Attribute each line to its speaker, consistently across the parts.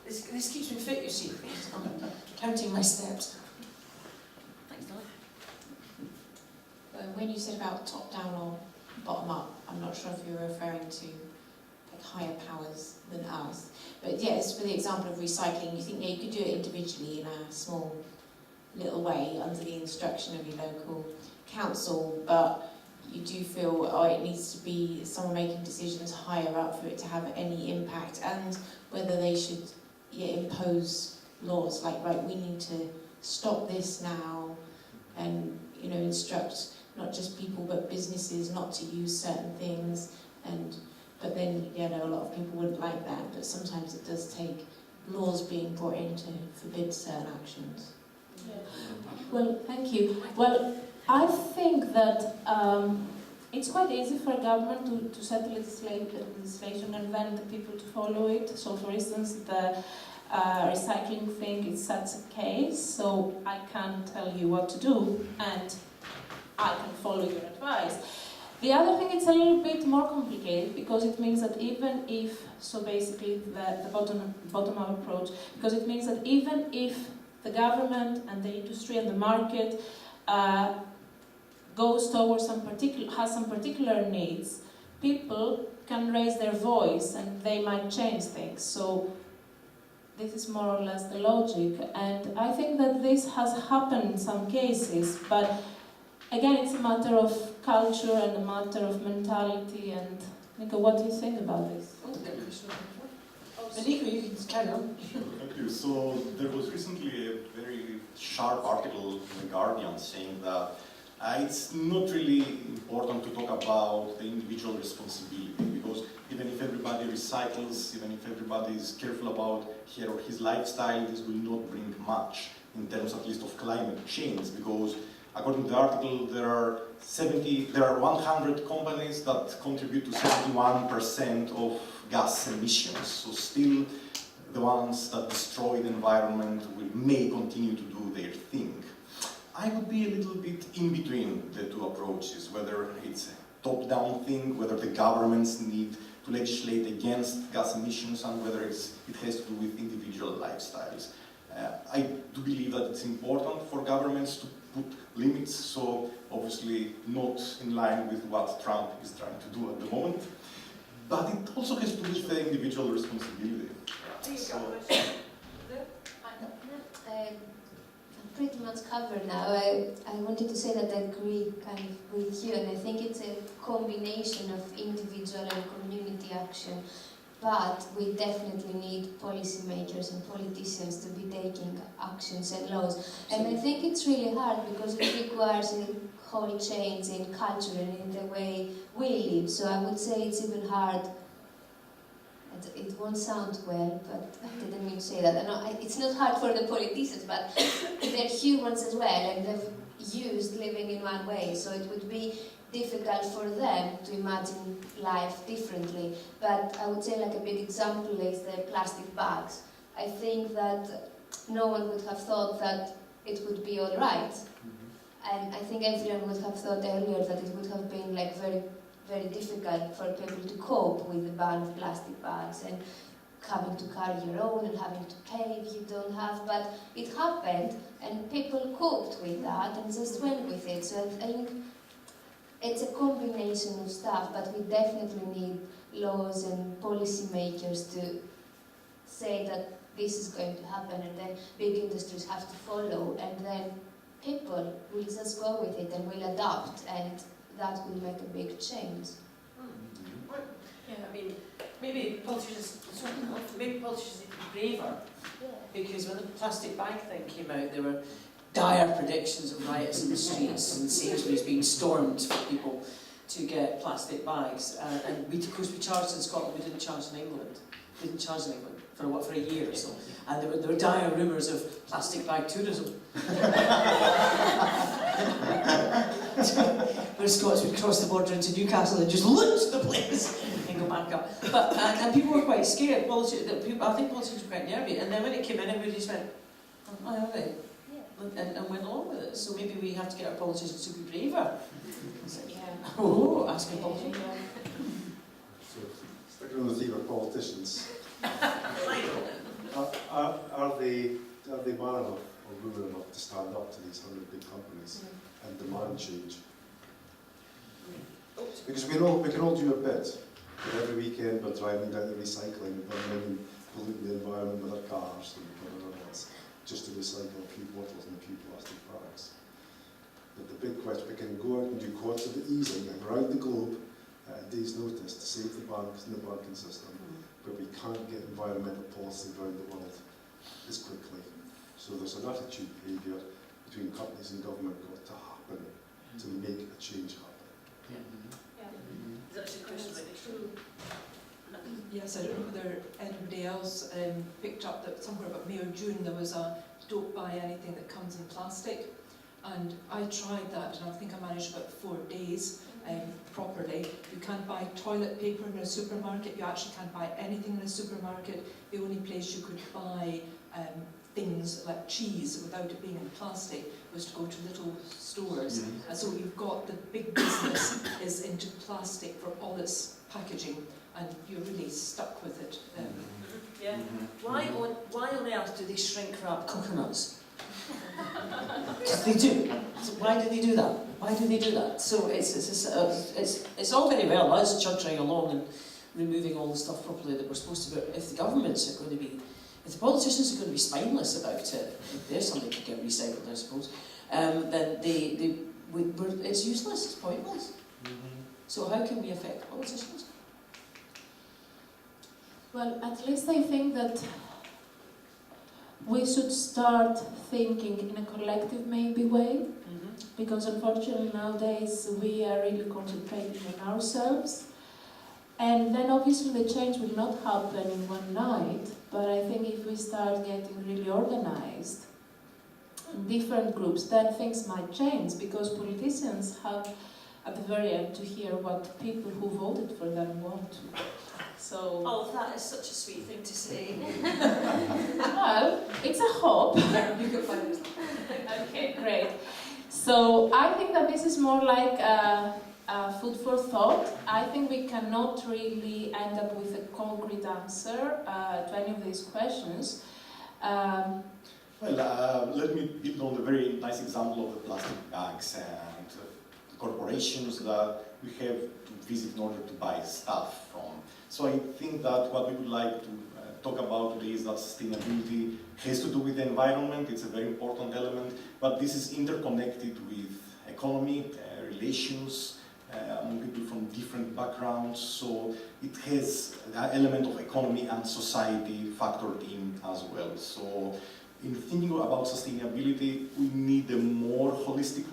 Speaker 1: This keeps me fit, you see. I'm counting my steps. Thanks, Dolly.
Speaker 2: When you said about top-down or bottom-up, I'm not sure if you were referring to like higher powers than us. But yes, for the example of recycling, you think you could do it individually in a small little way under the instruction of your local council, but you do feel it needs to be someone making decisions higher up for it to have any impact, and whether they should impose laws like, right, we need to stop this now, and instruct not just people but businesses not to use certain things, but then a lot of people wouldn't like that, but sometimes it does take laws being brought in to forbid certain actions.
Speaker 3: Well, thank you. Well, I think that it's quite easy for a government to set legislation and then the people to follow it. So, for instance, the recycling thing is such a case, so I can tell you what to do and I can follow your advice. The other thing, it's a little bit more complicated because it means that even if, so basically the bottom-up approach, because it means that even if the government and the industry and the market goes towards has some particular needs, people can raise their voice and they might change things. So this is more or less the logic, and I think that this has happened in some cases, but again, it's a matter of culture and a matter of mentality. And Nico, what do you think about this?
Speaker 1: Nico, you can carry on.
Speaker 4: Thank you. So there was recently a very sharp article in The Guardian saying that it's not really important to talk about the individual responsibility, because even if everybody recycles, even if everybody is careful about her or his lifestyle, this will not bring much in terms at least of climate change, because according to the article, there are 100 companies that contribute to 71% of gas emissions. So still, the ones that destroy the environment may continue to do their thing. I would be a little bit in between the two approaches, whether it's a top-down thing, whether the governments need to legislate against gas emissions, and whether it has to do with individual lifestyles. I do believe that it's important for governments to put limits, so obviously not in line with what Trump is trying to do at the moment, but it also has to do with the individual responsibility.
Speaker 5: I'm pretty much covered now. I wanted to say that I agree kind of with you, and I think it's a combination of individual and community action. But we definitely need policymakers and politicians to be taking actions and laws. And I think it's really hard because it requires a whole change in culture and in the way we live. So I would say it's even hard. It won't sound well, but I didn't mean to say that. It's not hard for the politicians, but they're humans as well, and they've used living in one way. So it would be difficult for them to imagine life differently. But I would say like a big example is the plastic bags. I think that no one would have thought that it would be all right. And I think everyone would have thought earlier that it would have been like very, very difficult for people to cope with the ban of plastic bags and having to carry your own and having to pay if you don't have. But it happened and people coped with that and just went with it. So I think it's a combination of stuff, but we definitely need laws and policymakers to say that this is going to happen, and then big industries have to follow, and then people will just go with it and will adapt, and that will make a big change.
Speaker 1: Yeah, I mean, maybe politicians need to be braver, because when the plastic bag thing came out, there were dire predictions of riots in the streets and Sainsbury's being stormed for people to get plastic bags. And we, of course, we charged in Scotland, we didn't charge in England. We didn't charge in England for a year or so. And there were dire rumours of plastic bag tourism. Where Scots would cross the border into Newcastle and just lunch the place and go back up. But and people were quite scared. I think politicians were quite nervy. And then when it came in, everybody just went, "Oh, have they?" And went along with it. So maybe we have to get our politicians to be braver.
Speaker 6: Asking politicians. So, sticking on the theme of politicians. man enough or woman enough to stand up to these 100 big companies and demand change. Because we can all do a bit. But every weekend we're driving down the recycling, burning and polluting the environment with our cars and whatever else, just to recycle a few bottles and a few plastic bags. But the big question, we can go out and do quads of the easing around the globe at a day's notice to save the banks and the banking system, but we can't get environmental policy around the world as quickly. So there's an attitude behaviour between companies and government got to happen to make a change happen.
Speaker 1: Is that actually a question about true?
Speaker 7: Yes, I don't know whether anybody else picked up that somewhere about May or June there was a don't buy anything that comes in plastic, and I tried that and I think I managed about 4 days properly. You can't buy toilet paper in a supermarket, you actually can't buy anything in a supermarket. The only place you could buy things like cheese without it being in plastic was to go to little stores. And so you've got the big business is into plastic for all its packaging, and you're really stuck with it.
Speaker 1: Yeah. Why on earth do they shrink wrap coconuts? Because they do. So why do they do that? Why do they do that? So it's all very well us chuntering along and removing all the stuff properly that we're supposed to. But if the governments are going to be, if the politicians are going to be spineless about it, if there's something to get recycled, I suppose, then it's useless. It's pointless. So how can we affect politicians?
Speaker 3: Well, at least I think that we should start thinking in a collective maybe way, because unfortunately nowadays we are really concentrating on ourselves, and then obviously the change will not happen in one night, but I think if we start getting really organized in different groups, then things might change, because politicians have at the very end to hear what people who voted for them want. So,
Speaker 1: oh, that is such a sweet thing to say.
Speaker 3: well, it's a hope.
Speaker 1: You can find it.
Speaker 3: Okay, great. So I think that this is more like food for thought. I think we cannot really end up with a concrete answer to any of these questions.
Speaker 4: Well, let me build on the very nice example of the plastic bags and the corporations that we have to visit in order to buy stuff from. So I think that what we would like to talk about today is that sustainability has to do with the environment. It's a very important element, but this is interconnected with economy, relations, among people from different backgrounds. So it has an element of economy and society factored in as well. So in thinking about sustainability, we need a more holistic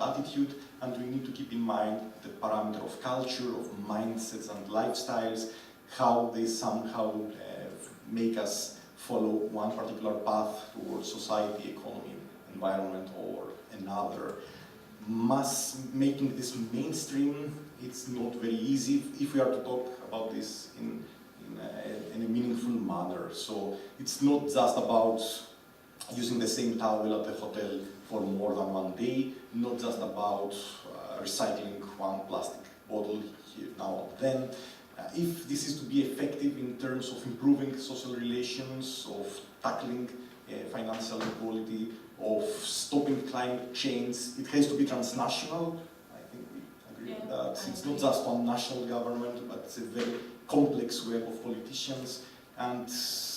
Speaker 4: attitude, and we need to keep in mind the parameter of culture, of mindsets and lifestyles, how they somehow make us follow one particular path towards society, economy, environment, or another. Making this mainstream, it's not very easy if we are to talk about this in a meaningful manner. So it's not just about using the same towel at the hotel for more than one day, not just about recycling one plastic bottle here, now and then. If this is to be effective in terms of improving social relations, of tackling financial inequality, of stopping climate change, it has to be transnational. I think we agree with that. It's not just one national government, but it's a very complex web of politicians. And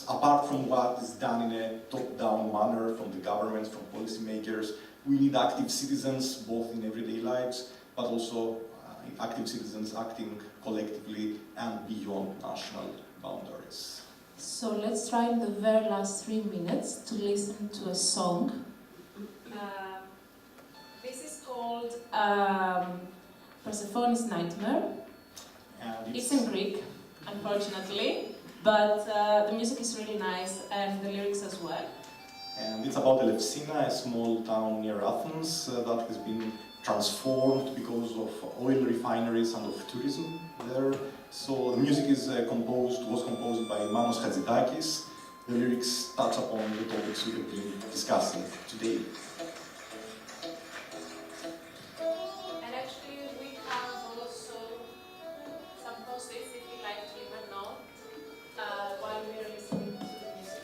Speaker 4: apart from what is done in a top-down manner from the governments, from policymakers, we need active citizens, both in everyday lives, but also active citizens acting collectively and beyond national boundaries.
Speaker 3: So let's try in the very last 3 minutes to listen to a song. This is called Persephone's Nightmare.
Speaker 4: And
Speaker 3: It's in Greek, unfortunately, but the music is really nice and the lyrics as well.
Speaker 4: And it's about Elefsina, a small town near Athens that has been transformed because of oil refineries and of tourism there. So the music was composed by Manos Hatzidakis. The lyrics touch upon the topics we have been discussing today.
Speaker 3: And actually we have also some post-its if you'd like to leave a note while we are listening to the music.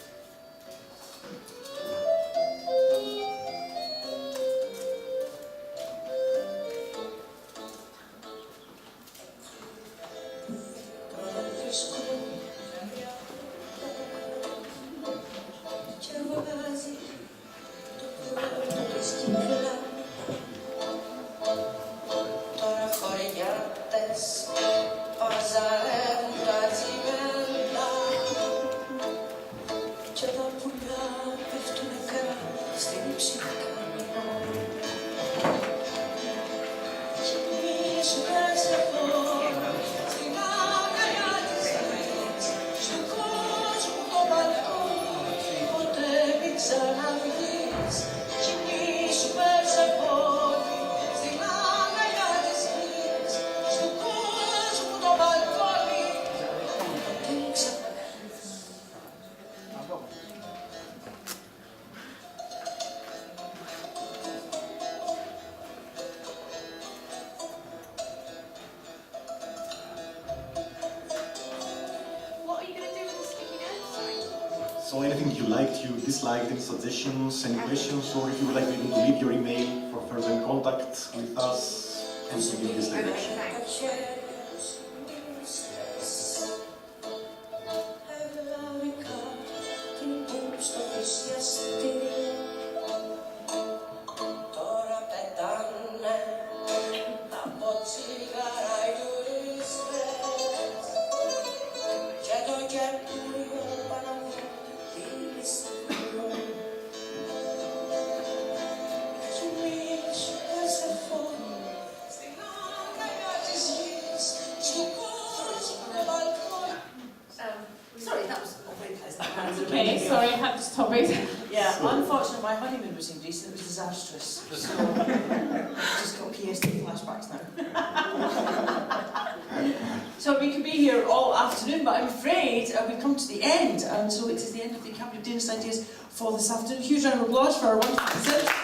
Speaker 4: So anything you liked, you disliked, any suggestions, any questions, or if you would like to leave your email for further contact with us, please give this direction.
Speaker 3: Okay, sorry, I had to stop it.
Speaker 1: Yeah, unfortunately my honeymoon was in Greece and it was disastrous. So I've just got PSD flashbacks now. So we could be here all afternoon, but I'm afraid we've come to the end, and so it is the end of the Cabaret of Dangerous Ideas for this afternoon. Huge round of applause for our wonderful presenters.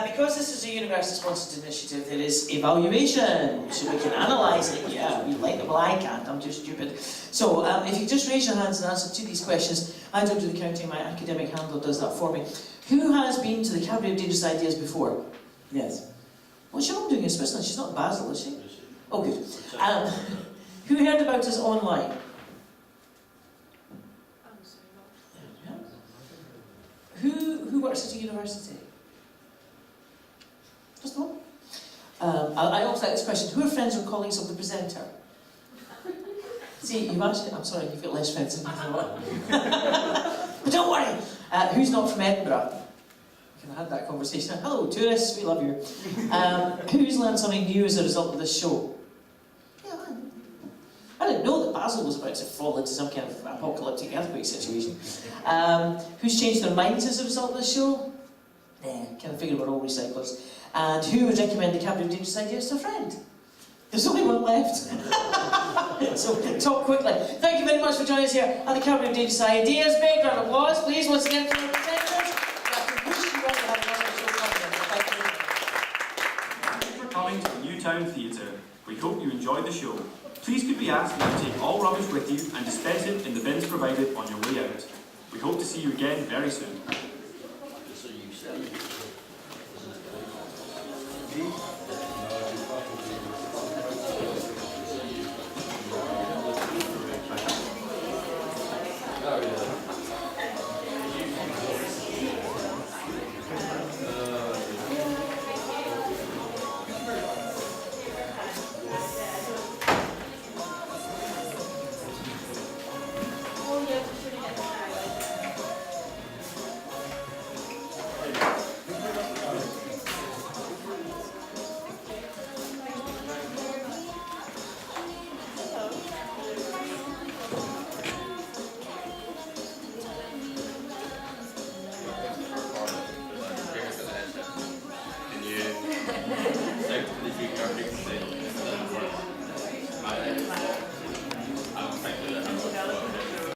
Speaker 1: Because this is a university-sponsored initiative, there is evaluation, so we can analyse it. Yeah, we like it. Well, I can't. I'm too stupid. So, if you just raise your hands and answer to these questions, I don't do the counting. My academic handler does that for me. Who has been to the Cabaret of Dangerous Ideas before? Yes. What's your mum doing in Switzerland? She's not in Basel, is she? Oh, good. Who heard about us online? Who works at a university? Just one? I also like this question. Who are friends or colleagues of the presenter? See, you've actually... I'm sorry, you've got less friends than you thought. But don't worry! Who's not from Edinburgh? We can have that conversation. Hello, tourists, we love you. Who's learned something new as a result of this show? Yeah, I didn't know that Basel was about to fall into some kind of apocalyptic earthquake situation. Who's changed their minds as a result of this show? Nah, kind of figured we're all recyclers. And who would recommend the Cabaret of Dangerous Ideas to a friend? There's only one left. So talk quickly. Thank you very much for joining us here at the Cabaret of Dangerous Ideas. Big round of applause, please, once again for our presenters.
Speaker 8: Thank you for coming to the Newtown Theatre. We hope you enjoyed the show. Please could we ask that you take all rubbish with you and dispense it in the bins provided on your way out. We hope to see you again very soon.